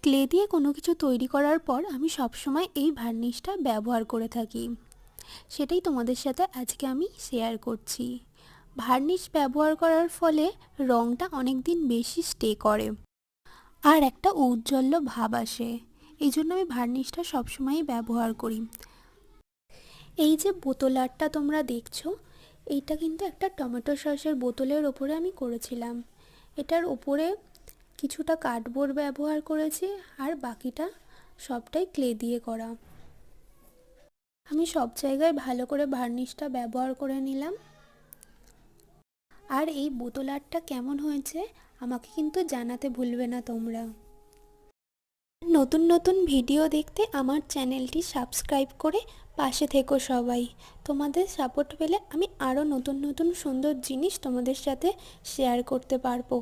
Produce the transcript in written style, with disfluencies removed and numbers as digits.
Clay দিয়ে কোনো কিছু তৈরি করার পর আমি সবসময় এই ভার্নিশটা ব্যবহার করে থাকি, সেটাই তোমাদের সাথে আজকে আমি শেয়ার করছি। ভার্নিশ ব্যবহার করার ফলে রঙটা অনেক দিন বেশি স্টে করে আর একটা ঔজ্জ্বল্য ভাব আসে। এই জন্য আমি ভার্নিশটা সবসময়ই ব্যবহার করি। এই যে বোতল আর্টটা তোমরা দেখছো, এইটা কিন্তু একটা টমেটো সসের বোতলের ওপরে আমি করেছিলাম। এটার ওপরে কিছুটা কার্ডবোর্ড ব্যবহার করেছি আর বাকিটা সবটাই ক্লে দিয়ে করা। আমি সব জায়গায় ভালো করে ভার্নিশটা ব্যবহার করে নিলাম। আর এই বোতল আর্টটা কেমন হয়েছে আমাকে কিন্তু জানাতে ভুলবে না তোমরা। নতুন নতুন ভিডিও দেখতে আমার চ্যানেলটি সাবস্ক্রাইব করে পাশে থেকো সবাই। তোমাদের সাপোর্ট পেলে আমি আরও নতুন নতুন সুন্দর জিনিস তোমাদের সাথে শেয়ার করতে পারবো।